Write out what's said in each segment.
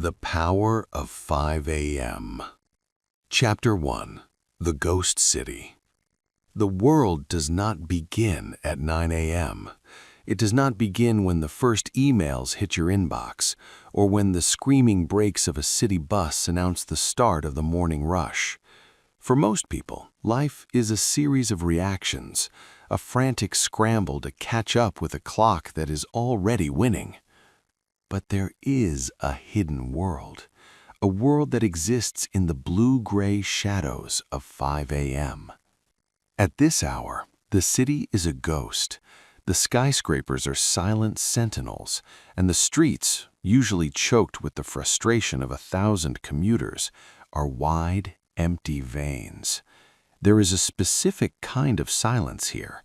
The Power of 5 a.m. Chapter 1. The Ghost City. The world does not begin at 9 a.m. It does not begin when the first emails hit your inbox, or when the screaming brakes of a city bus announce the start of the morning rush. For most people, life is a series of reactions, a frantic scramble to catch up with a clock that is already winning. But there is a hidden world, a world that exists in the blue-gray shadows of 5 a.m. At this hour, the city is a ghost. The skyscrapers are silent sentinels, and the streets, usually choked with the frustration of 1,000 commuters, are wide, empty veins. There is a specific kind of silence here.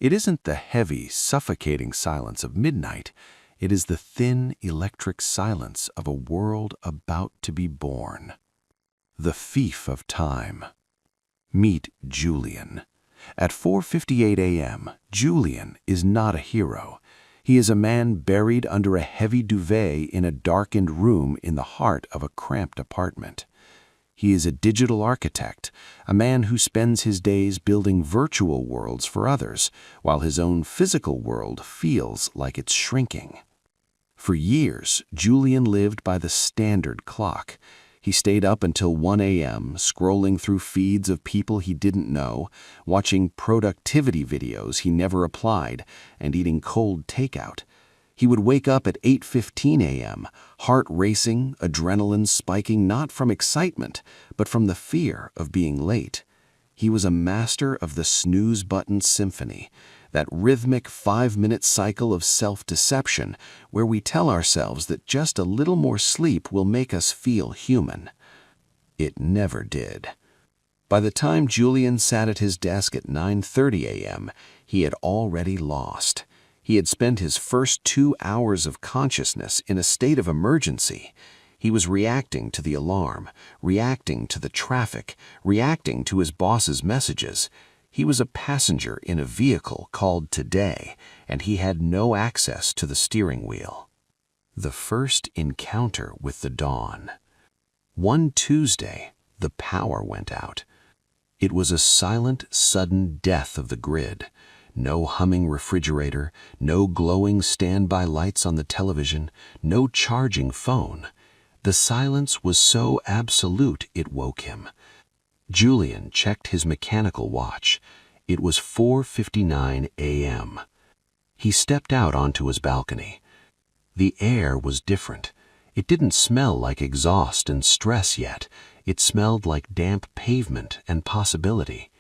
It isn't the heavy, suffocating silence of midnight. It is the thin, electric silence of a world about to be born. The fief of time. Meet Julian. At 4:58 a.m., Julian is not a hero. He is a man buried under a heavy duvet in a darkened room in the heart of a cramped apartment. He is a digital architect, a man who spends his days building virtual worlds for others, while his own physical world feels like it's shrinking. For years, Julian lived by the standard clock. He stayed up until 1 a.m., scrolling through feeds of people he didn't know, watching productivity videos he never applied, and eating cold takeout. He would wake up at 8:15 a.m., heart racing, adrenaline spiking not from excitement, but from the fear of being late. He was a master of the snooze button symphony, that rhythmic 5-minute cycle of self-deception where we tell ourselves that just a little more sleep will make us feel human. It never did. By the time Julian sat at his desk at 9:30 a.m., he had already lost. He had spent his first 2 hours of consciousness in a state of emergency. He was reacting to the alarm, reacting to the traffic, reacting to his boss's messages. He was a passenger in a vehicle called Today, and he had no access to the steering wheel. The first encounter with the dawn. One Tuesday, the power went out. It was a silent, sudden death of the grid. No humming refrigerator, no glowing standby lights on the television, no charging phone. The silence was so absolute it woke him. Julian checked his mechanical watch. It was 4:59 a.m. He stepped out onto his balcony. The air was different. It didn't smell like exhaust and stress yet. It smelled like damp pavement and possibility.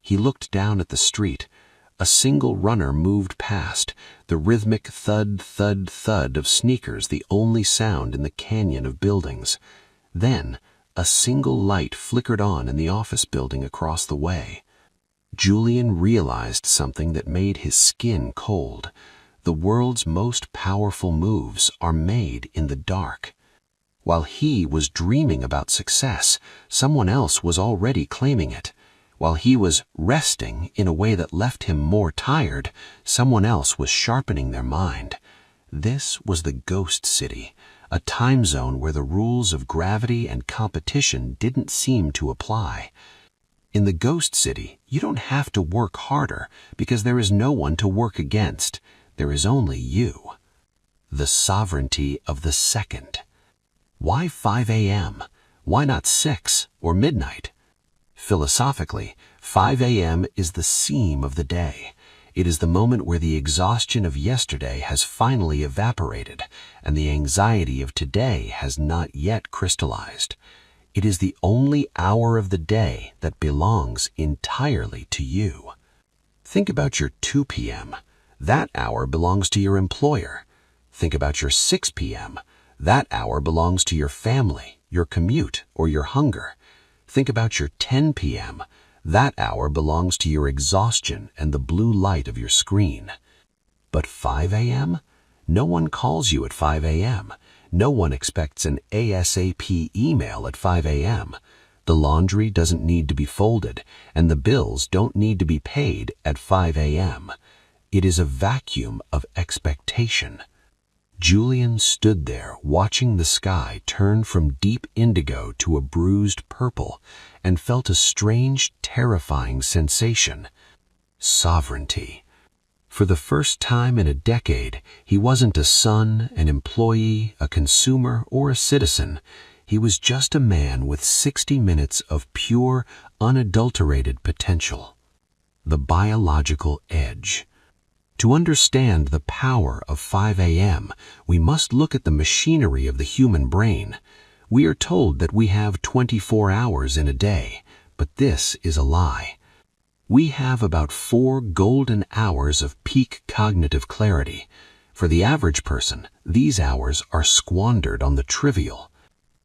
He looked down at the street. A single runner moved past, the rhythmic thud, thud, thud of sneakers the only sound in the canyon of buildings. Then, a single light flickered on in the office building across the way. Julian realized something that made his skin cold. The world's most powerful moves are made in the dark. While he was dreaming about success, someone else was already claiming it. While he was resting in a way that left him more tired, someone else was sharpening their mind. This was the Ghost City, a time zone where the rules of gravity and competition didn't seem to apply. In the Ghost City, you don't have to work harder because there is no one to work against. There is only you. The sovereignty of the second. Why 5 a.m.? Why not 6 or midnight? Philosophically, 5 a.m. is the seam of the day. It is the moment where the exhaustion of yesterday has finally evaporated and the anxiety of today has not yet crystallized. It is the only hour of the day that belongs entirely to you. Think about your 2 p.m. That hour belongs to your employer. Think about your 6 p.m. That hour belongs to your family, your commute, or your hunger. Think about your 10 p.m. That hour belongs to your exhaustion and the blue light of your screen. But 5 a.m.? No one calls you at 5 a.m. No one expects an ASAP email at 5 a.m. The laundry doesn't need to be folded, and the bills don't need to be paid at 5 a.m. It is a vacuum of expectation. Julian stood there watching the sky turn from deep indigo to a bruised purple and felt a strange, terrifying sensation: sovereignty. For the first time in a decade, he wasn't a son, an employee, a consumer, or a citizen. He was just a man with 60 minutes of pure, unadulterated potential. The biological edge. To understand the power of 5 a.m., we must look at the machinery of the human brain. We are told that we have 24 hours in a day, but this is a lie. We have about 4 golden hours of peak cognitive clarity. For the average person, these hours are squandered on the trivial.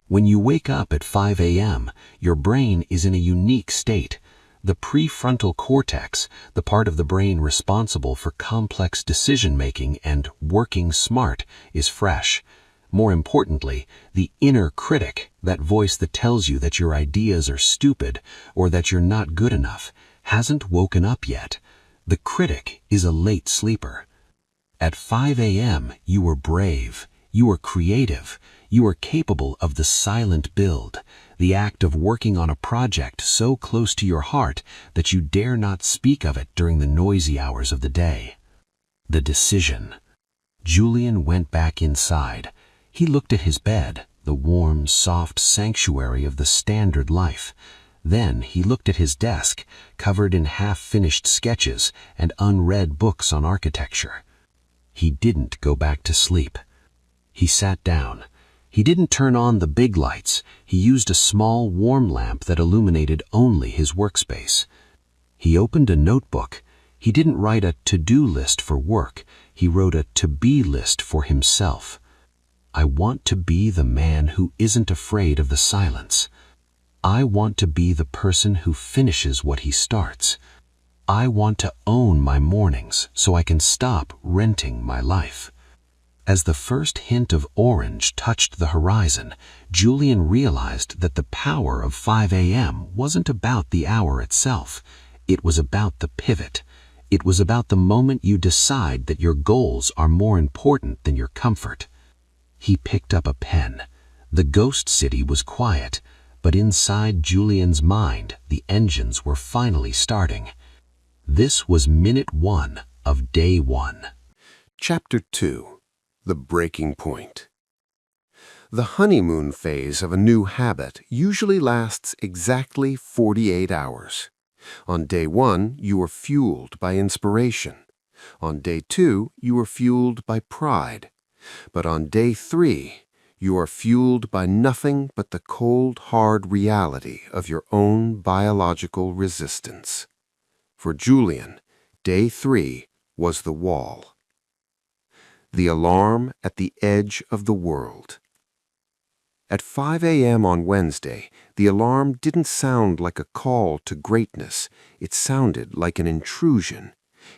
When you wake up at 5 a.m., your brain is in a unique state. The prefrontal cortex, the part of the brain responsible for complex decision-making and working smart, is fresh. More importantly, the inner critic, that voice that tells you that your ideas are stupid or that you're not good enough, hasn't woken up yet. The critic is a late sleeper. At 5 a.m., you were brave, you were creative, you were capable of the silent build, the act of working on a project so close to your heart that you dare not speak of it during the noisy hours of the day. The decision. Julian went back inside. He looked at his bed, the warm, soft sanctuary of the standard life. Then he looked at his desk, covered in half-finished sketches and unread books on architecture. He didn't go back to sleep. He sat down. He didn't turn on the big lights. He used a small, warm lamp that illuminated only his workspace. He opened a notebook. He didn't write a to-do list for work. He wrote a to-be list for himself. I want to be the man who isn't afraid of the silence. I want to be the person who finishes what he starts. I want to own my mornings so I can stop renting my life. As the first hint of orange touched the horizon, Julian realized that the power of 5 a.m. wasn't about the hour itself. It was about the pivot. It was about the moment you decide that your goals are more important than your comfort. He picked up a pen. The ghost city was quiet, but inside Julian's mind, the engines were finally starting. This was minute 1 of day 1. Chapter 2. The breaking point. The honeymoon phase of a new habit usually lasts exactly 48 hours. On day 1, you are fueled by inspiration. On day 2, you are fueled by pride. But on day 3, you are fueled by nothing but the cold, hard reality of your own biological resistance. For Julian, day 3 was the wall. The alarm at the edge of the world. At 5 a.m. on Wednesday, the alarm didn't sound like a call to greatness. It sounded like an intrusion.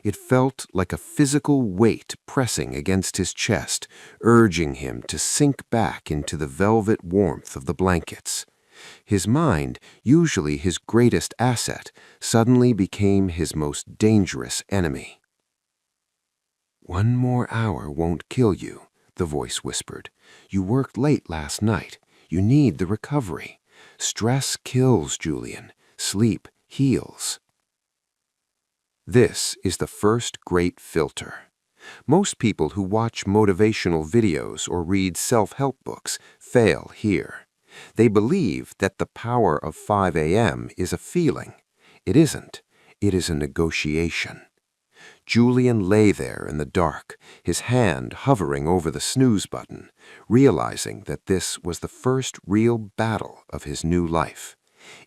It felt like a physical weight pressing against his chest, urging him to sink back into the velvet warmth of the blankets. His mind, usually his greatest asset, suddenly became his most dangerous enemy. "One more hour won't kill you," the voice whispered. "You worked late last night. You need the recovery. Stress kills, Julian. Sleep heals." This is the first great filter. Most people who watch motivational videos or read self-help books fail here. They believe that the power of 5 a.m. is a feeling. It isn't. It is a negotiation. Julian lay there in the dark, his hand hovering over the snooze button, realizing that this was the first real battle of his new life.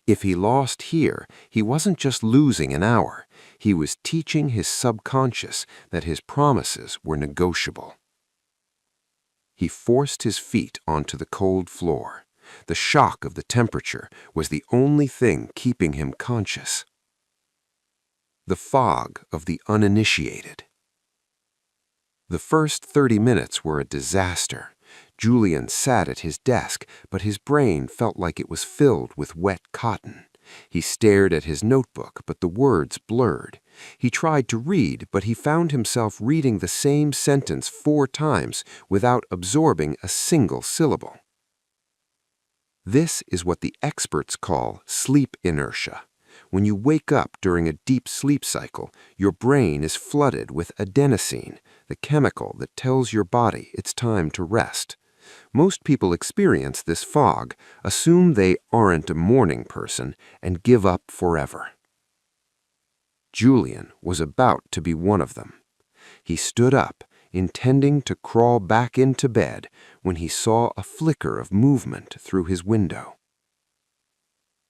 If he lost here, he wasn't just losing an hour. He was teaching his subconscious that his promises were negotiable. He forced his feet onto the cold floor. The shock of the temperature was the only thing keeping him conscious. The fog of the uninitiated. The first 30 minutes were a disaster. Julian sat at his desk, but his brain felt like it was filled with wet cotton. He stared at his notebook, but the words blurred. He tried to read, but he found himself reading the same sentence 4 times without absorbing a single syllable. This is what the experts call sleep inertia. When you wake up during a deep sleep cycle, your brain is flooded with adenosine, the chemical that tells your body it's time to rest. Most people experience this fog, assume they aren't a morning person, and give up forever. Julian was about to be one of them. He stood up, intending to crawl back into bed, when he saw a flicker of movement through his window.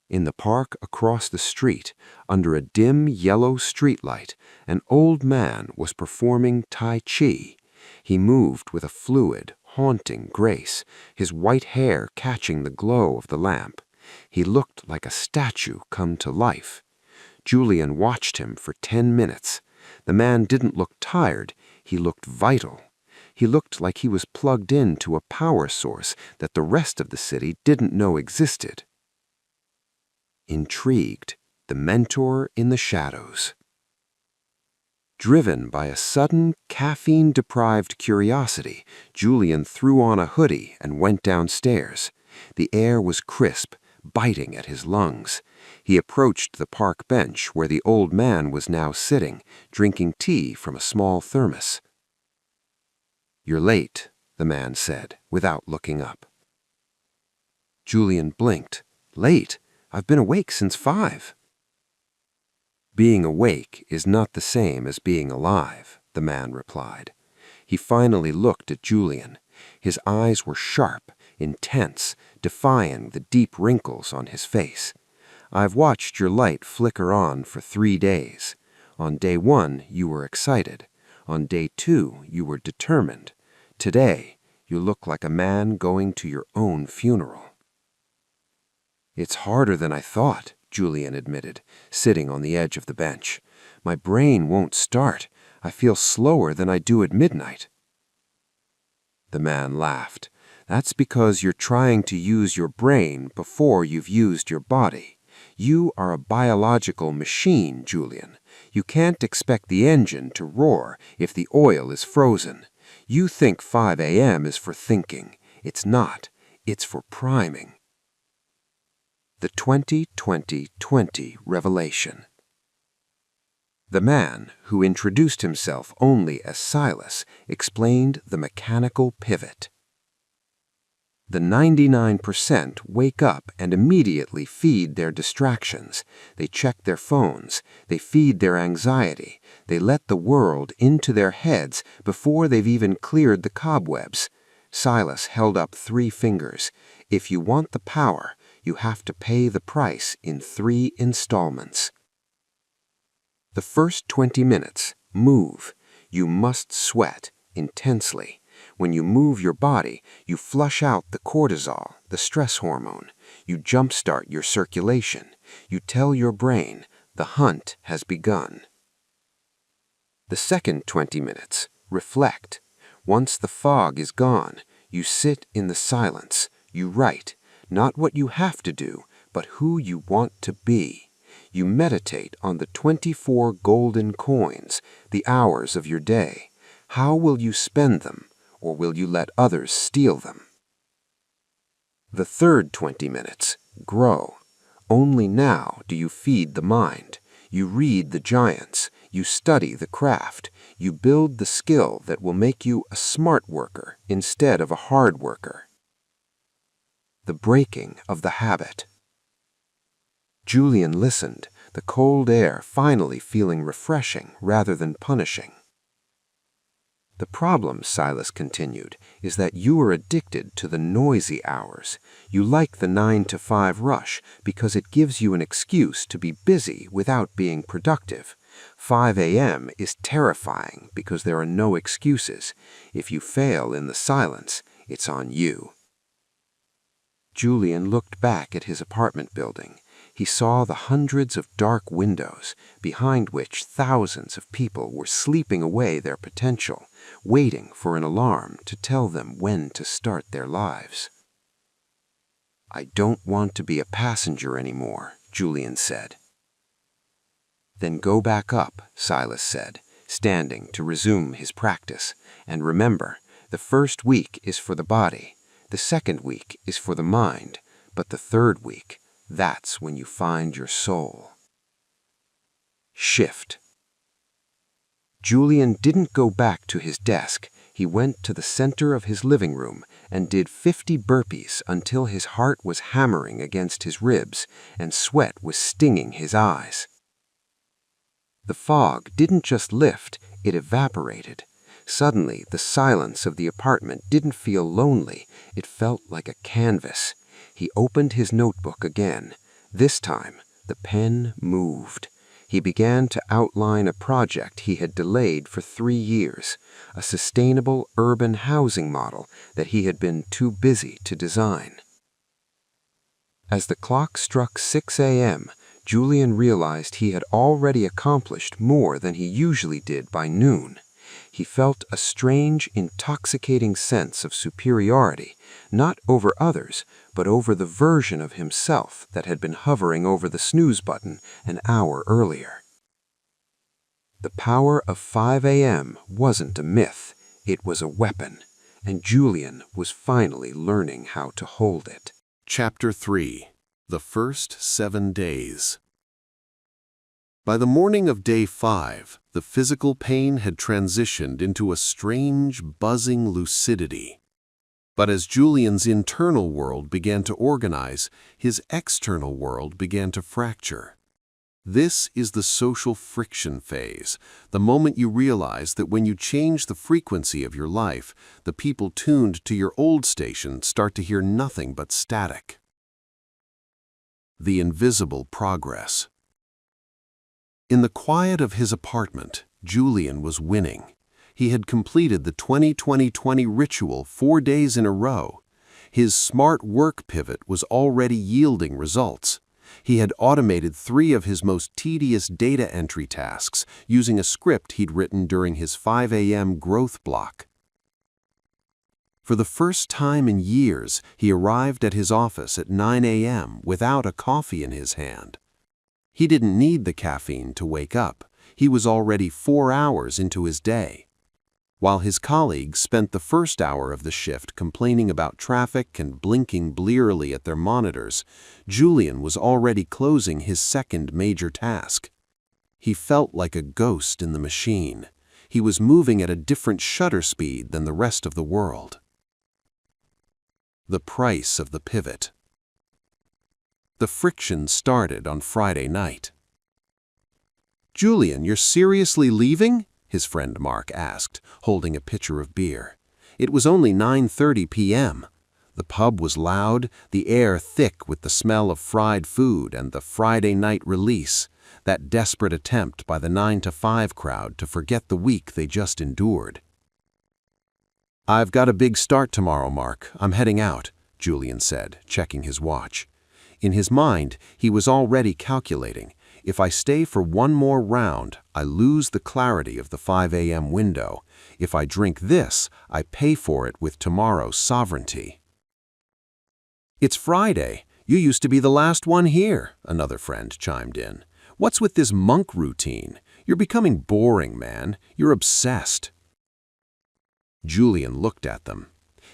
In the park across the street, under a dim yellow streetlight, an old man was performing Tai Chi. He moved with a fluid, haunting grace, his white hair catching the glow of the lamp. He looked like a statue come to life. Julian watched him for 10 minutes. The man didn't look tired, he looked vital. He looked like he was plugged into a power source that the rest of the city didn't know existed. Intrigued, the mentor in the shadows. Driven by a sudden, caffeine-deprived curiosity, Julian threw on a hoodie and went downstairs. The air was crisp, biting at his lungs. He approached the park bench where the old man was now sitting, drinking tea from a small thermos. "You're late," the man said, without looking up. Julian blinked. "Late? I've been awake since 5. "Being awake is not the same as being alive," the man replied. He finally looked at Julian. His eyes were sharp, intense, defying the deep wrinkles on his face. "I've watched your light flicker on for 3 days. On day 1, you were excited. On day 2, you were determined. Today, you look like a man going to your own funeral." "It's harder than I thought," Julian admitted, sitting on the edge of the bench. "My brain won't start. I feel slower than I do at midnight." The man laughed. "That's because you're trying to use your brain before you've used your body. You are a biological machine, Julian. You can't expect the engine to roar if the oil is frozen. You think 5 a.m. is for thinking. It's not. It's for priming." The 20-20-20 revelation. The man, who introduced himself only as Silas, explained the mechanical pivot. The 99% wake up and immediately feed their distractions. They check their phones. They feed their anxiety. They let the world into their heads before they've even cleared the cobwebs. Silas held up 3 fingers. If you want the power, you have to pay the price in 3 installments. The first 20 minutes, move. You must sweat intensely. When you move your body, you flush out the cortisol, the stress hormone. You jumpstart your circulation. You tell your brain, the hunt has begun. The second 20 minutes, reflect. Once the fog is gone, you sit in the silence. You write, not what you have to do, but who you want to be. You meditate on the 24 golden coins, the hours of your day. How will you spend them, or will you let others steal them? The third 20 minutes, grow. Only now do you feed the mind. You read the giants. You study the craft. You build the skill that will make you a smart worker instead of a hard worker. The breaking of the habit. Julian listened, the cold air finally feeling refreshing rather than punishing. "The problem," Silas continued, "is that you are addicted to the noisy hours. You like the 9 to 5 rush because it gives you an excuse to be busy without being productive. 5 a.m. is terrifying because there are no excuses. If you fail in the silence, it's on you." Julian looked back at his apartment building. He saw the hundreds of dark windows, behind which thousands of people were sleeping away their potential, waiting for an alarm to tell them when to start their lives. "I don't want to be a passenger anymore," Julian said. "Then go back up," Silas said, standing to resume his practice. "And remember, the first week is for the body, the second week is for the mind, but the third week, that's when you find your soul." Shift. Julian didn't go back to his desk. He went to the center of his living room and did 50 burpees until his heart was hammering against his ribs and sweat was stinging his eyes. The fog didn't just lift, it evaporated. Suddenly, the silence of the apartment didn't feel lonely, it felt like a canvas. He opened his notebook again. This time, the pen moved. He began to outline a project he had delayed for 3 years, a sustainable urban housing model that he had been too busy to design. As the clock struck 6 a.m., Julian realized he had already accomplished more than he usually did by noon. He felt a strange, intoxicating sense of superiority, not over others, but over the version of himself that had been hovering over the snooze button an hour earlier. The power of 5 a.m. wasn't a myth, it was a weapon, and Julian was finally learning how to hold it. Chapter 3. The First 7 Days. By the morning of day 5, the physical pain had transitioned into a strange, buzzing lucidity. But as Julian's internal world began to organize, his external world began to fracture. This is the social friction phase, the moment you realize that when you change the frequency of your life, the people tuned to your old station start to hear nothing but static. The invisible progress. In the quiet of his apartment, Julian was winning. He had completed the 20-20-20 ritual 4 days in a row. His smart work pivot was already yielding results. He had automated 3 of his most tedious data entry tasks using a script he'd written during his 5 a.m. growth block. For the first time in years, he arrived at his office at 9 a.m. without a coffee in his hand. He didn't need the caffeine to wake up. He was already 4 hours into his day. While his colleagues spent the first hour of the shift complaining about traffic and blinking blearily at their monitors, Julian was already closing his second major task. He felt like a ghost in the machine. He was moving at a different shutter speed than the rest of the world. The price of the pivot. The friction started on Friday night. "Julian, you're seriously leaving?" his friend Mark asked, holding a pitcher of beer. It was only 9:30 p.m. The pub was loud, the air thick with the smell of fried food and the Friday night release, that desperate attempt by the 9-to-5 crowd to forget the week they just endured. "I've got a big start tomorrow, Mark. I'm heading out," Julian said, checking his watch. In his mind, he was already calculating, if I stay for one more round, I lose the clarity of the 5 a.m. window. If I drink this, I pay for it with tomorrow's sovereignty. "It's Friday. You used to be the last one here," another friend chimed in. "What's with this monk routine? You're becoming boring, man. You're obsessed." Julian looked at them.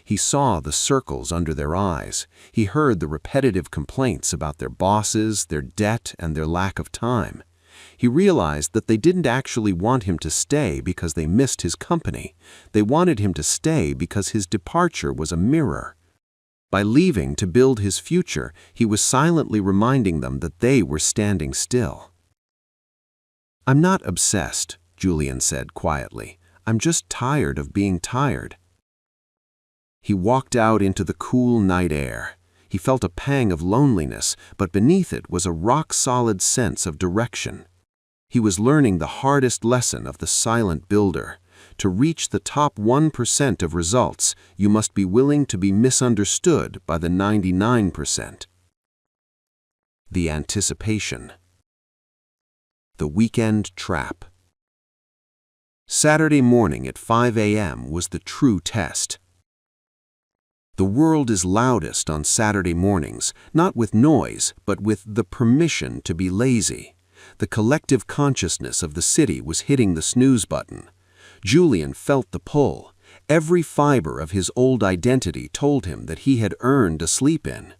He saw the circles under their eyes. He heard the repetitive complaints about their bosses, their debt, and their lack of time. He realized that they didn't actually want him to stay because they missed his company. They wanted him to stay because his departure was a mirror. By leaving to build his future, he was silently reminding them that they were standing still. "I'm not obsessed," Julian said quietly. "I'm just tired of being tired." He walked out into the cool night air. He felt a pang of loneliness, but beneath it was a rock-solid sense of direction. He was learning the hardest lesson of the silent builder. To reach the top 1% of results, you must be willing to be misunderstood by the 99%. The anticipation. The weekend trap. Saturday morning at 5 a.m. was the true test. The world is loudest on Saturday mornings, not with noise, but with the permission to be lazy. The collective consciousness of the city was hitting the snooze button. Julian felt the pull. Every fiber of his old identity told him that he had earned a sleep in.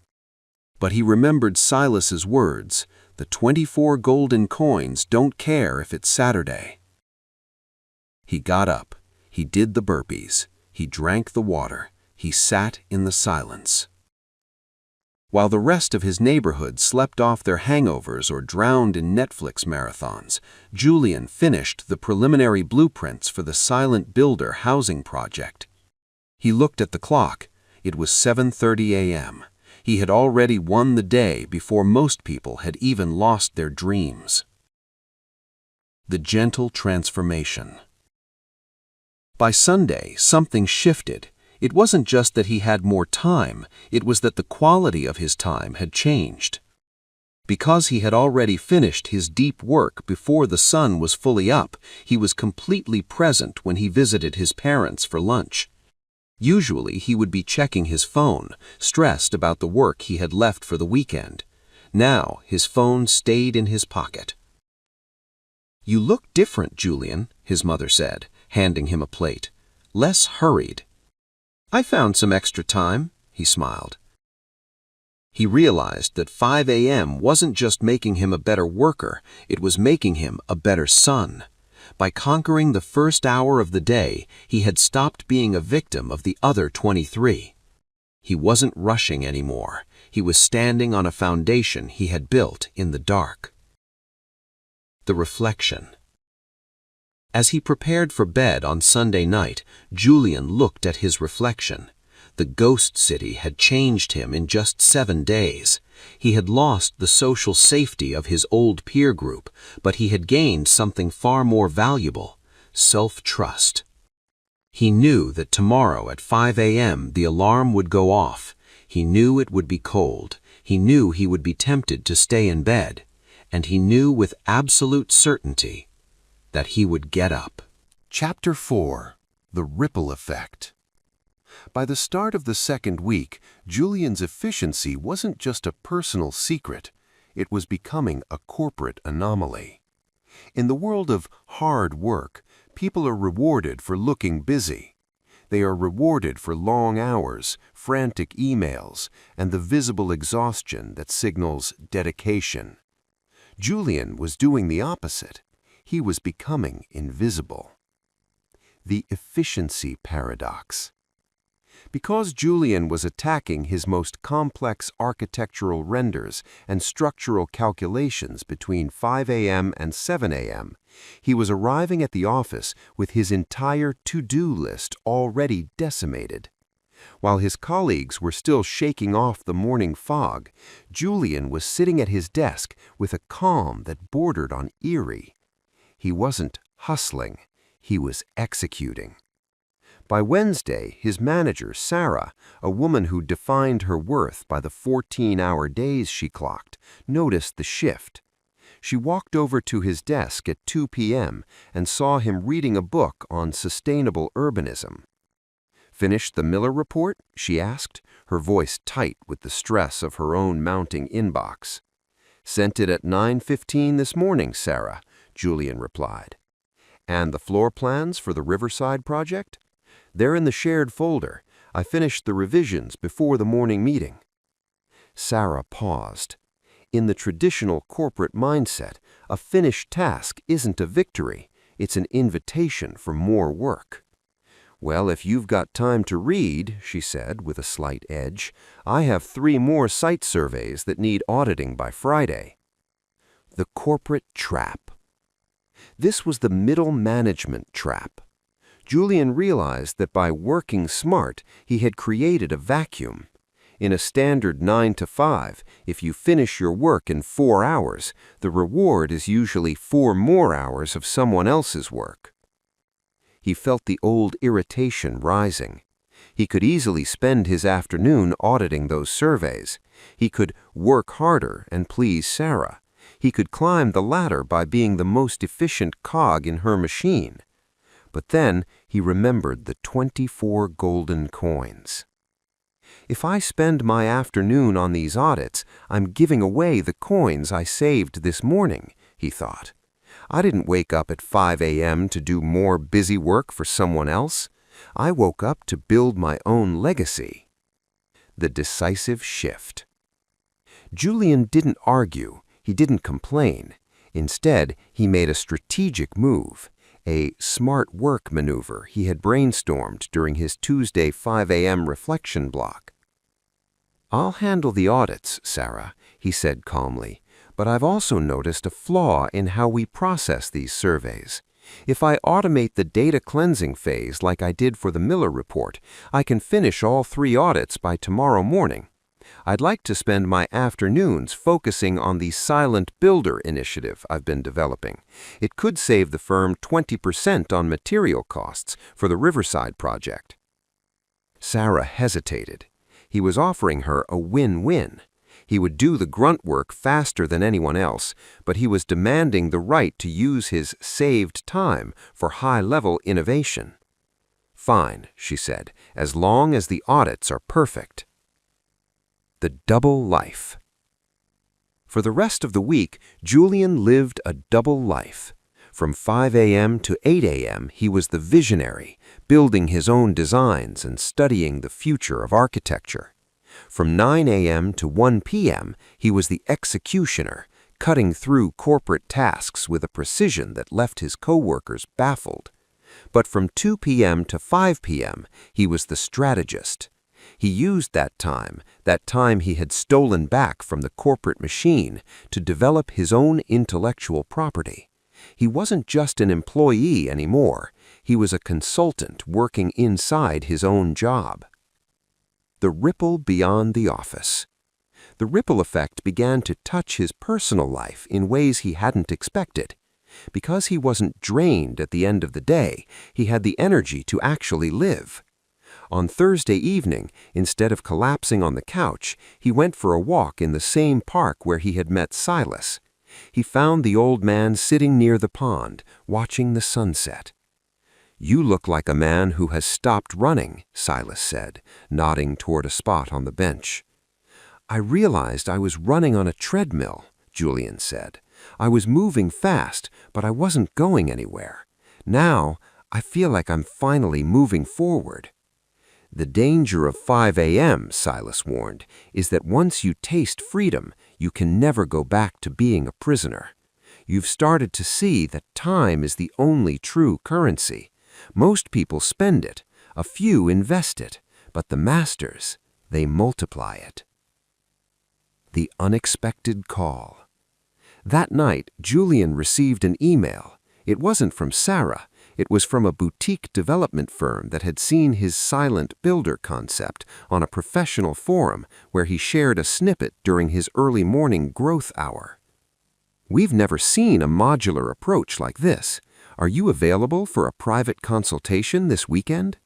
But he remembered Silas's words, "The 24 golden coins don't care if it's Saturday." He got up. He did the burpees. He drank the water. He sat in the silence. While the rest of his neighborhood slept off their hangovers or drowned in Netflix marathons, Julian finished the preliminary blueprints for the Silent Builder housing project. He looked at the clock. It was 7:30 a.m. He had already won the day before most people had even lost their dreams. The gentle transformation. By Sunday, something shifted. It wasn't just that he had more time, it was that the quality of his time had changed. Because he had already finished his deep work before the sun was fully up, he was completely present when he visited his parents for lunch. Usually he would be checking his phone, stressed about the work he had left for the weekend. Now his phone stayed in his pocket. "You look different, Julian," his mother said, handing him a plate. "Less hurried." "I found some extra time," he smiled. He realized that 5 a.m. wasn't just making him a better worker, it was making him a better son. By conquering the first hour of the day, he had stopped being a victim of the other 23. He wasn't rushing anymore. He was standing on a foundation he had built in the dark. The reflection. As he prepared for bed on Sunday night, Julian looked at his reflection. The ghost city had changed him in just 7 days. He had lost the social safety of his old peer group, but he had gained something far more valuable: self-trust. He knew that tomorrow at 5 a.m. the alarm would go off. He knew it would be cold. He knew he would be tempted to stay in bed. And he knew with absolute certainty that he would get up. Chapter 4. The Ripple Effect. By the start of the second week, Julian's efficiency wasn't just a personal secret. It was becoming a corporate anomaly. In the world of hard work, people are rewarded for looking busy. They are rewarded for long hours, frantic emails, and the visible exhaustion that signals dedication. Julian was doing the opposite. He was becoming invisible. The efficiency paradox. Because Julian was attacking his most complex architectural renders and structural calculations between 5 a.m. and 7 a.m., he was arriving at the office with his entire to-do list already decimated. While his colleagues were still shaking off the morning fog, Julian was sitting at his desk with a calm that bordered on eerie. He wasn't hustling, he was executing. By Wednesday, his manager, Sarah, a woman who defined her worth by the 14-hour days she clocked, noticed the shift. She walked over to his desk at 2 p.m. and saw him reading a book on sustainable urbanism. "Finished the Miller report?" she asked, her voice tight with the stress of her own mounting inbox. "Sent it at 9:15 this morning, Sarah," Julian replied. "And the floor plans for the Riverside project? They're in the shared folder. I finished the revisions before the morning meeting." Sarah paused. In the traditional corporate mindset, a finished task isn't a victory. It's an invitation for more work. "Well, if you've got time to read," she said with a slight edge, "I have 3 more site surveys that need auditing by Friday." The corporate trap. This was the middle management trap. Julian realized that by working smart, he had created a vacuum. In a standard 9 to 5, if you finish your work in 4 hours, the reward is usually 4 more hours of someone else's work. He felt the old irritation rising. He could easily spend his afternoon auditing those surveys. He could work harder and please Sarah. He could climb the ladder by being the most efficient cog in her machine. But then he remembered the 24 golden coins. "If I spend my afternoon on these audits, I'm giving away the coins I saved this morning," he thought. I didn't wake up at 5 a.m. to do more busy work for someone else. I woke up to build my own legacy. The decisive shift. Julian didn't argue. He didn't complain. Instead, he made a strategic move, a smart work maneuver he had brainstormed during his Tuesday 5 a.m. reflection block. "I'll handle the audits, Sarah," he said calmly, "but I've also noticed a flaw in how we process these surveys. If I automate the data cleansing phase like I did for the Miller report, I can finish all 3 audits by tomorrow morning. I'd like to spend my afternoons focusing on the Silent Builder initiative I've been developing. It could save the firm 20% on material costs for the Riverside project." Sarah hesitated. He was offering her a win-win. He would do the grunt work faster than anyone else, but he was demanding the right to use his saved time for high-level innovation. "Fine," she said, "as long as the audits are perfect." The double life. For the rest of the week, Julian lived a double life. From 5 a.m. to 8 a.m., he was the visionary, building his own designs and studying the future of architecture. From 9 a.m. to 1 p.m., he was the executioner, cutting through corporate tasks with a precision that left his coworkers baffled. But from 2 p.m. to 5 p.m., he was the strategist. He used that time he had stolen back from the corporate machine, to develop his own intellectual property. He wasn't just an employee anymore. He was a consultant working inside his own job. The ripple beyond the office. The ripple effect began to touch his personal life in ways he hadn't expected. Because he wasn't drained at the end of the day, he had the energy to actually live. On Thursday evening, instead of collapsing on the couch, he went for a walk in the same park where he had met Silas. He found the old man sitting near the pond, watching the sunset. "You look like a man who has stopped running," Silas said, nodding toward a spot on the bench. "I realized I was running on a treadmill," Julian said. "I was moving fast, but I wasn't going anywhere. Now, I feel like I'm finally moving forward." "The danger of 5 a.m., Silas warned, is that once you taste freedom, you can never go back to being a prisoner. You've started to see that time is the only true currency. Most people spend it, a few invest it, but the masters, they multiply it." The unexpected call. That night, Julian received an email. It wasn't from Sarah. It was from a boutique development firm that had seen his Silent Builder concept on a professional forum where he shared a snippet during his early morning growth hour. "We've never seen a modular approach like this. Are you available for a private consultation this weekend?"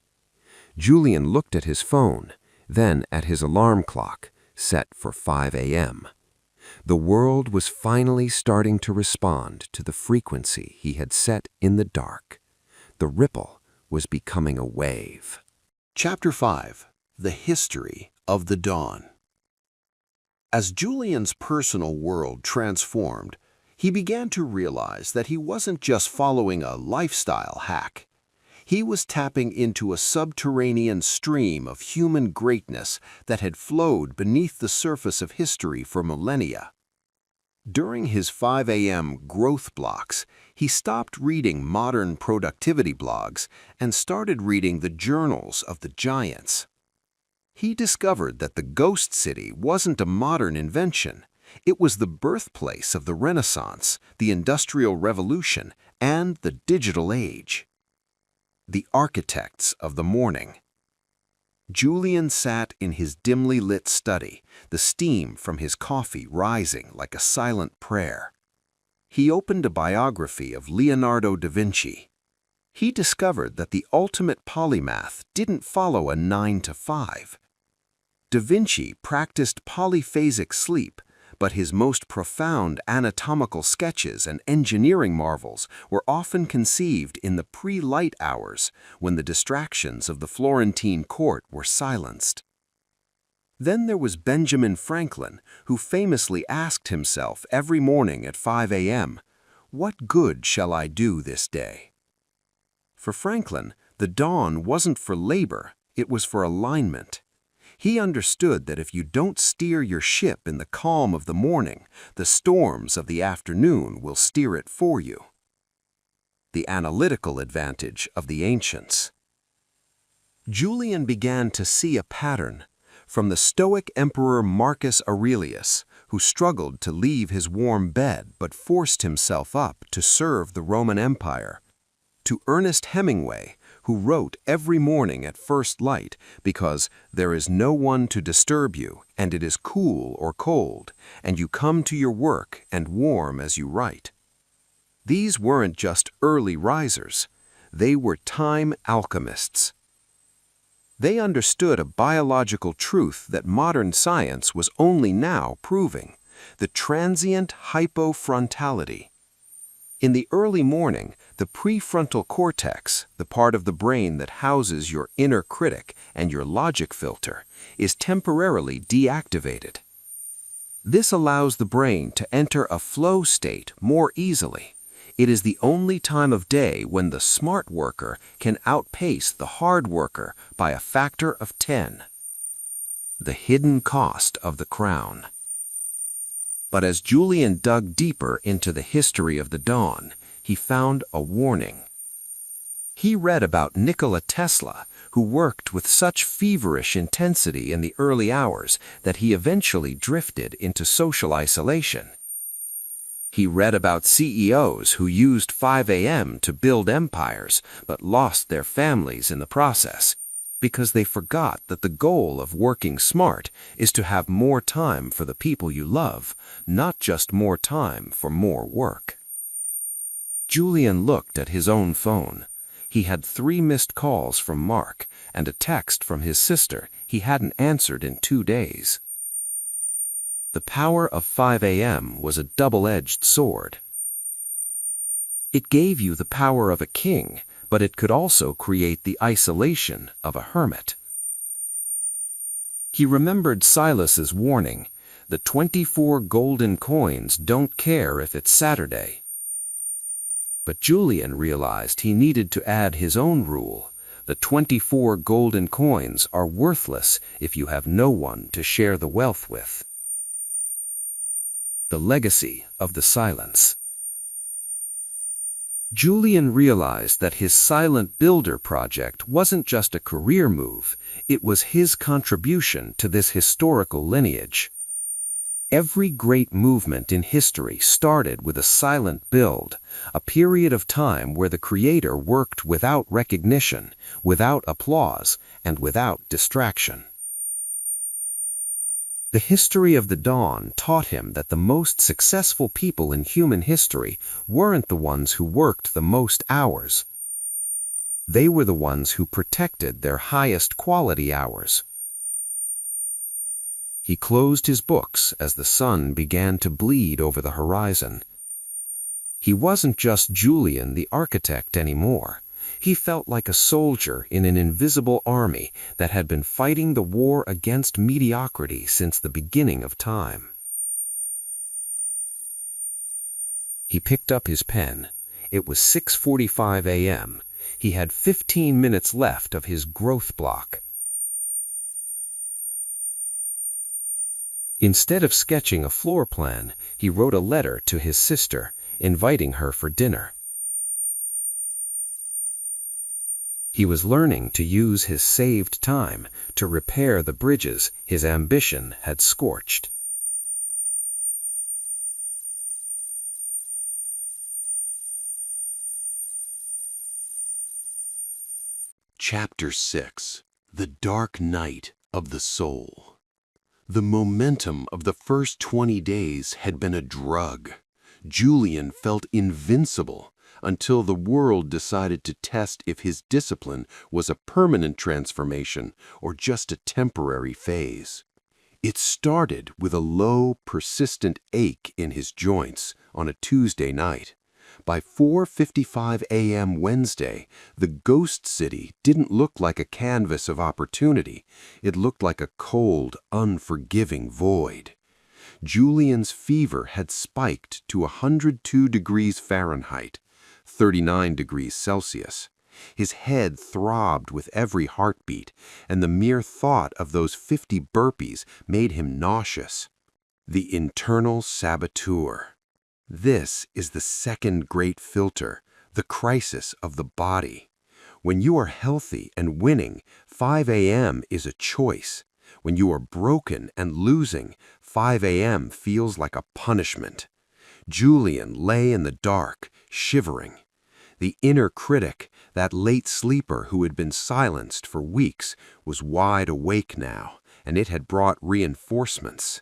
Julian looked at his phone, then at his alarm clock, set for 5 a.m. The world was finally starting to respond to the frequency he had set in the dark. The ripple was becoming a wave. Chapter 5. The History of the Dawn. As Julian's personal world transformed, he began to realize that he wasn't just following a lifestyle hack. He was tapping into a subterranean stream of human greatness that had flowed beneath the surface of history for millennia. During his 5 a.m. growth blocks, he stopped reading modern productivity blogs and started reading the journals of the giants. He discovered that the Ghost City wasn't a modern invention. It was the birthplace of the Renaissance, the Industrial Revolution, and the digital age. The architects of the morning. Julian sat in his dimly lit study, the steam from his coffee rising like a silent prayer. He opened a biography of Leonardo da Vinci. He discovered that the ultimate polymath didn't follow a 9 to 5. Da Vinci practiced polyphasic sleep, but his most profound anatomical sketches and engineering marvels were often conceived in the pre-light hours when the distractions of the Florentine court were silenced. Then there was Benjamin Franklin, who famously asked himself every morning at 5 a.m., What good shall I do this day? For Franklin, the dawn wasn't for labor, it was for alignment. He understood that if you don't steer your ship in the calm of the morning, the storms of the afternoon will steer it for you. The analytical advantage of the ancients. Julian began to see a pattern. From the Stoic Emperor Marcus Aurelius, who struggled to leave his warm bed but forced himself up to serve the Roman Empire, to Ernest Hemingway, who wrote every morning at first light because there is no one to disturb you and it is cool or cold, and you come to your work and warm as you write. These weren't just early risers, they were time alchemists. They understood a biological truth that modern science was only now proving: the transient hypofrontality. In the early morning, the prefrontal cortex, the part of the brain that houses your inner critic and your logic filter, is temporarily deactivated. This allows the brain to enter a flow state more easily. It is the only time of day when the smart worker can outpace the hard worker by a factor of 10. The hidden cost of the crown. But as Julian dug deeper into the history of the dawn, he found a warning. He read about Nikola Tesla, who worked with such feverish intensity in the early hours that he eventually drifted into social isolation. He read about CEOs who used 5 a.m. to build empires but lost their families in the process, because they forgot that the goal of working smart is to have more time for the people you love, not just more time for more work. Julian looked at his own phone. He had 3 missed calls from Mark and a text from his sister he hadn't answered in 2 days. The power of 5 a.m. was a double-edged sword. It gave you the power of a king, but it could also create the isolation of a hermit. He remembered Silas's warning: the 24 golden coins don't care if it's Saturday. But Julian realized he needed to add his own rule: the 24 golden coins are worthless if you have no one to share the wealth with. The legacy of the silence. Julian realized that his Silent Builder project wasn't just a career move, it was his contribution to this historical lineage. Every great movement in history started with a silent build, a period of time where the creator worked without recognition, without applause, and without distraction. The history of the dawn taught him that the most successful people in human history weren't the ones who worked the most hours. They were the ones who protected their highest quality hours. He closed his books as the sun began to bleed over the horizon. He wasn't just Julian the architect anymore. He felt like a soldier in an invisible army that had been fighting the war against mediocrity since the beginning of time. He picked up his pen. It was 6:45 a.m. He had 15 minutes left of his growth block. Instead of sketching a floor plan, he wrote a letter to his sister, inviting her for dinner. He was learning to use his saved time to repair the bridges his ambition had scorched. Chapter 6: The Dark Night of the Soul. The momentum of the first 20 days had been a drug. Julian felt invincible until the world decided to test if his discipline was a permanent transformation or just a temporary phase. It started with a low, persistent ache in his joints on a Tuesday night. By 4:55 a.m. Wednesday, the ghost city didn't look like a canvas of opportunity. It looked like a cold, unforgiving void. Julian's fever had spiked to 102 degrees Fahrenheit, 39 degrees Celsius. His head throbbed with every heartbeat, and the mere thought of those 50 burpees made him nauseous. The internal saboteur. This is the second great filter, the crisis of the body. When you are healthy and winning, 5 a.m. is a choice. When you are broken and losing, 5 a.m. feels like a punishment. Julian lay in the dark, shivering. The inner critic, that late sleeper who had been silenced for weeks, was wide awake now, and it had brought reinforcements.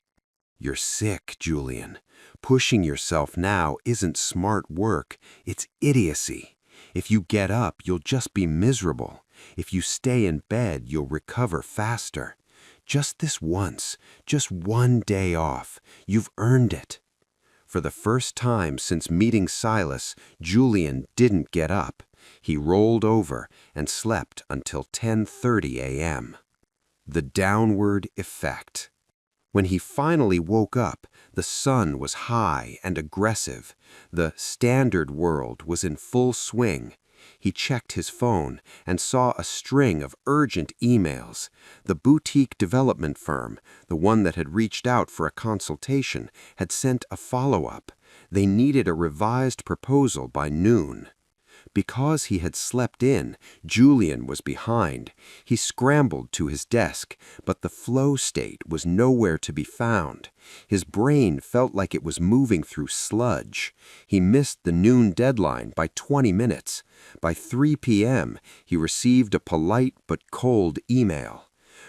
You're sick, Julian. Pushing yourself now isn't smart work, it's idiocy. If you get up, you'll just be miserable. If you stay in bed, you'll recover faster. Just this once, just one day off. You've earned it. For the first time since meeting Silas, Julian didn't get up. He rolled over and slept until 10:30 a.m. The downward effect. When he finally woke up, the sun was high and aggressive. The standard world was in full swing. He checked his phone and saw a string of urgent emails. The boutique development firm, the one that had reached out for a consultation, had sent a follow-up. They needed a revised proposal by noon. Because he had slept in, Julian was behind. He scrambled to his desk, but the flow state was nowhere to be found. His brain felt like it was moving through sludge. He missed the noon deadline by 20 minutes. By 3 p.m., he received a polite but cold email.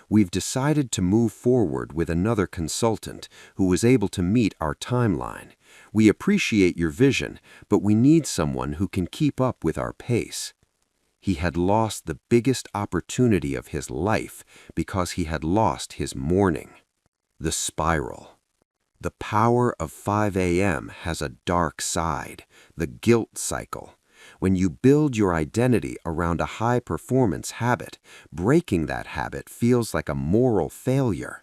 We've decided to move forward with another consultant who was able to meet our timeline. We appreciate your vision, but we need someone who can keep up with our pace. He had lost the biggest opportunity of his life because he had lost his morning. The spiral. The power of 5 a.m. has a dark side, the guilt cycle. When you build your identity around a high-performance habit, breaking that habit feels like a moral failure.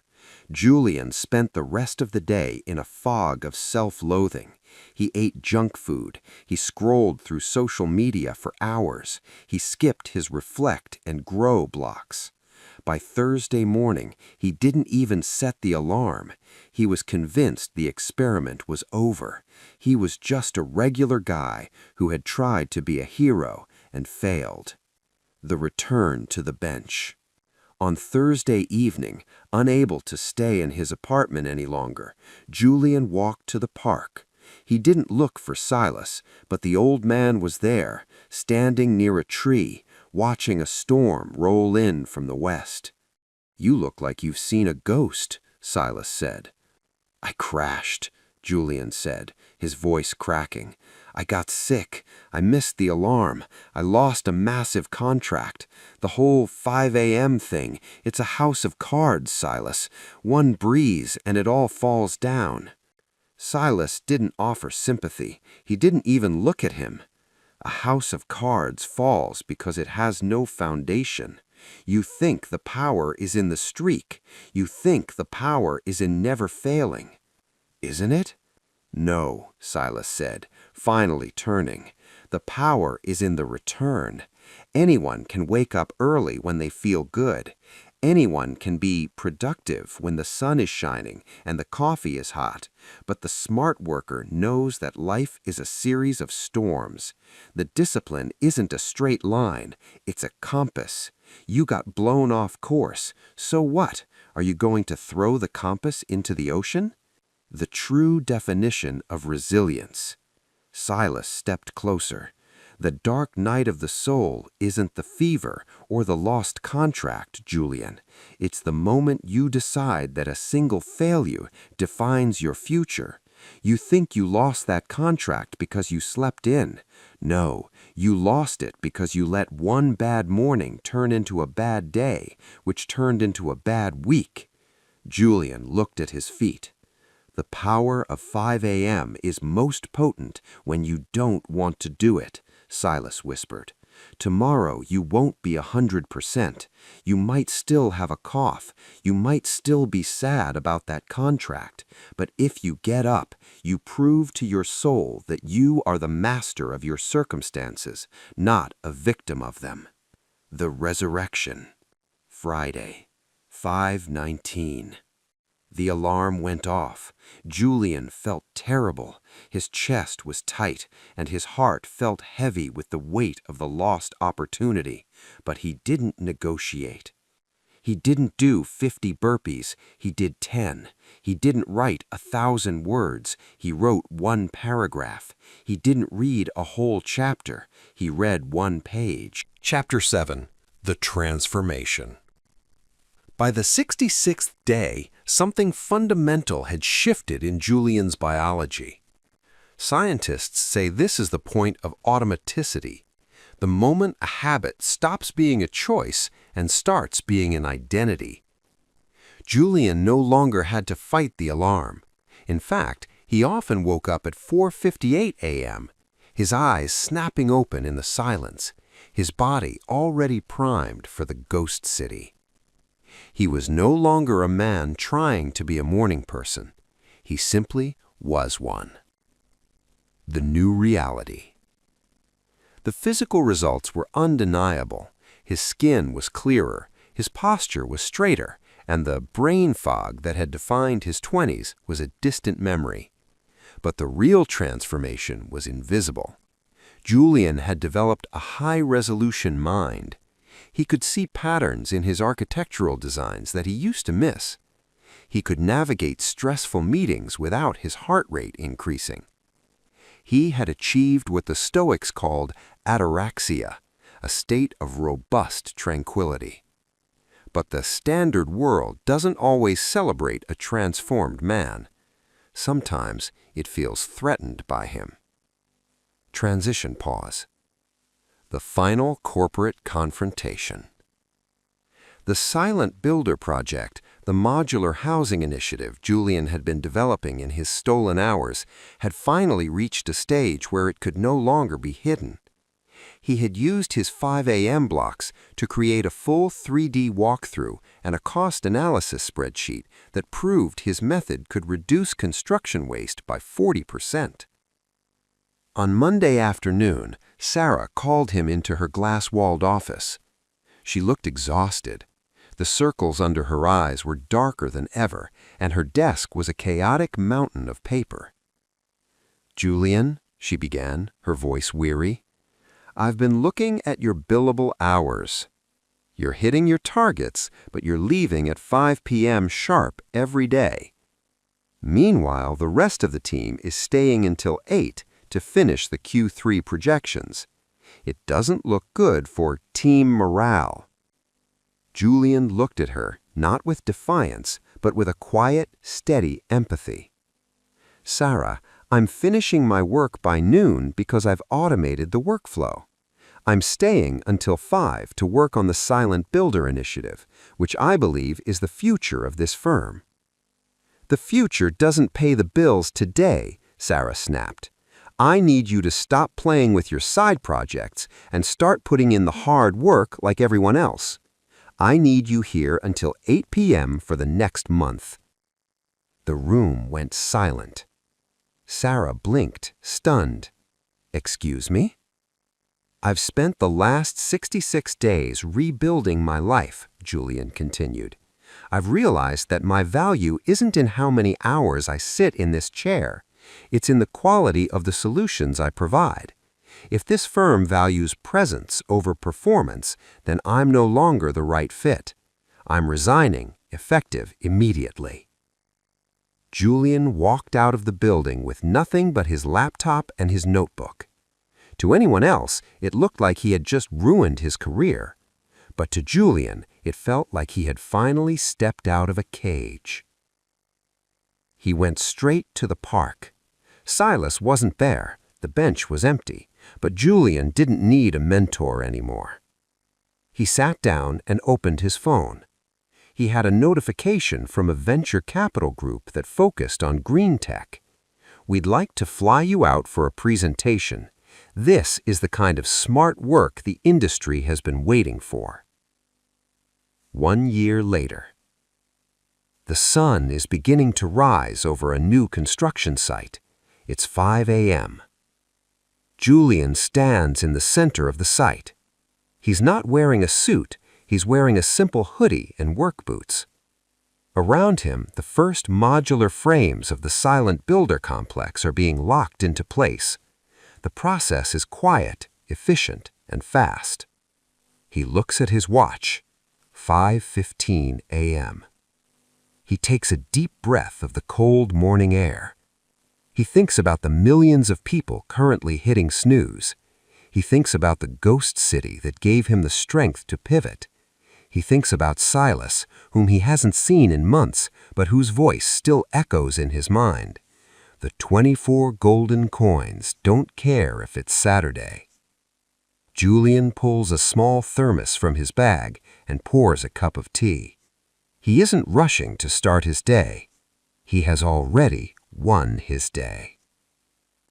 Julian spent the rest of the day in a fog of self-loathing. He ate junk food. He scrolled through social media for hours. He skipped his reflect and grow blocks. By Thursday morning, he didn't even set the alarm. He was convinced the experiment was over. He was just a regular guy who had tried to be a hero and failed. The return to the bench. On Thursday evening, unable to stay in his apartment any longer, Julian walked to the park. He didn't look for Silas, but the old man was there, standing near a tree, watching a storm roll in from the west. "You look like you've seen a ghost," Silas said. "I crashed," Julian said, his voice cracking. "I got sick. I missed the alarm. I lost a massive contract. The whole 5 a.m. thing, it's a house of cards, Silas. One breeze and it all falls down." Silas didn't offer sympathy. He didn't even look at him. A house of cards falls because it has no foundation. You think the power is in the streak. You think the power is in never failing. Isn't it? "No," Silas said, finally turning. "The power is in the return. Anyone can wake up early when they feel good. Anyone can be productive when the sun is shining and the coffee is hot. But the smart worker knows that life is a series of storms. The discipline isn't a straight line. It's a compass. You got blown off course. So what? Are you going to throw the compass into the ocean?" The true definition of resilience. Silas stepped closer. The dark night of the soul isn't the fever or the lost contract, Julian. It's the moment you decide that a single failure defines your future. You think you lost that contract because you slept in. No, you lost it because you let one bad morning turn into a bad day, which turned into a bad week. Julian looked at his feet. The power of 5 a.m. is most potent when you don't want to do it, Silas whispered. Tomorrow you won't be 100%. You might still have a cough. You might still be sad about that contract. But if you get up, you prove to your soul that you are the master of your circumstances, not a victim of them. The Resurrection. Friday, 5:19. The alarm went off. Julian felt terrible. His chest was tight, and his heart felt heavy with the weight of the lost opportunity. But he didn't negotiate. He didn't do 50 burpees. He did 10. He didn't write 1,000 words. He wrote 1 paragraph. He didn't read a whole chapter. He read 1 page. Chapter 7. The Transformation. By the 66th day, something fundamental had shifted in Julian's biology. Scientists say this is the point of automaticity, the moment a habit stops being a choice and starts being an identity. Julian no longer had to fight the alarm. In fact, he often woke up at 4:58 a.m., his eyes snapping open in the silence, his body already primed for the ghost city. He was no longer a man trying to be a morning person. He simply was one. The new reality. The physical results were undeniable. His skin was clearer, his posture was straighter, and the brain fog that had defined his 20s was a distant memory. But the real transformation was invisible. Julian had developed a high-resolution mind. He could see patterns in his architectural designs that he used to miss. He could navigate stressful meetings without his heart rate increasing. He had achieved what the Stoics called ataraxia, a state of robust tranquility. But the standard world doesn't always celebrate a transformed man. Sometimes it feels threatened by him. Transition pause. The final corporate confrontation. The Silent Builder project, the modular housing initiative Julian had been developing in his stolen hours, had finally reached a stage where it could no longer be hidden. He had used his 5 a.m. blocks to create a full 3D walkthrough and a cost analysis spreadsheet that proved his method could reduce construction waste by 40%. On Monday afternoon, Sarah called him into her glass-walled office. She looked exhausted. The circles under her eyes were darker than ever, and her desk was a chaotic mountain of paper. "Julian," she began, her voice weary, "I've been looking at your billable hours. You're hitting your targets, but you're leaving at 5 p.m. sharp every day. Meanwhile, the rest of the team is staying until 8 to finish the Q3 projections. It doesn't look good for team morale." Julian looked at her, not with defiance, but with a quiet, steady empathy. "Sarah, I'm finishing my work by noon because I've automated the workflow. I'm staying until 5 to work on the Silent Builder initiative, which I believe is the future of this firm." "The future doesn't pay the bills today," Sarah snapped. "I need you to stop playing with your side projects and start putting in the hard work like everyone else. I need you here until 8 p.m. for the next month." The room went silent. Sarah blinked, stunned. "Excuse me?" "I've spent the last 66 days rebuilding my life," Julian continued. "I've realized that my value isn't in how many hours I sit in this chair. It's in the quality of the solutions I provide. If this firm values presence over performance, then I'm no longer the right fit. I'm resigning, effective immediately." Julian walked out of the building with nothing but his laptop and his notebook. To anyone else, it looked like he had just ruined his career. But to Julian, it felt like he had finally stepped out of a cage. He went straight to the park. Silas wasn't there. The bench was empty, but Julian didn't need a mentor anymore. He sat down and opened his phone. He had a notification from a venture capital group that focused on green tech. "We'd like to fly you out for a presentation. This is the kind of smart work the industry has been waiting for. 1 year later. The sun is beginning to rise over a new construction site. It's 5 a.m. Julian stands in the center of the site. He's not wearing a suit, he's wearing a simple hoodie and work boots. Around him, the first modular frames of the silent builder complex are being locked into place. The process is quiet, efficient, and fast. He looks at his watch. 5:15 a.m. He takes a deep breath of the cold morning air. He thinks about the millions of people currently hitting snooze. He thinks about the ghost city that gave him the strength to pivot. He thinks about Silas, whom he hasn't seen in months, but whose voice still echoes in his mind. The 24 golden coins don't care if it's Saturday. Julian pulls a small thermos from his bag and pours a cup of tea. He isn't rushing to start his day. He has already won his day.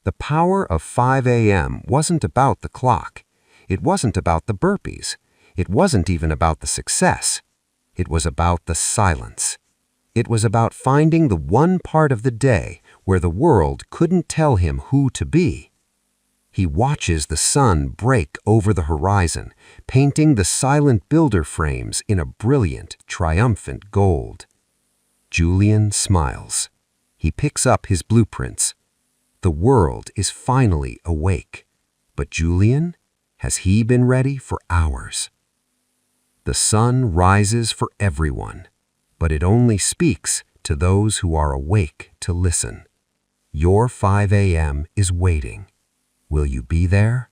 The power of 5 a.m. wasn't about the clock. It wasn't about the burpees. It wasn't even about the success. It was about the silence. It was about finding the one part of the day where the world couldn't tell him who to be. He watches the sun break over the horizon, painting the silent builder frames in a brilliant, triumphant gold. Julian smiles. He picks up his blueprints. The world is finally awake. But Julian, has he been ready for hours? The sun rises for everyone, but it only speaks to those who are awake to listen. Your 5 a.m. is waiting. Will you be there?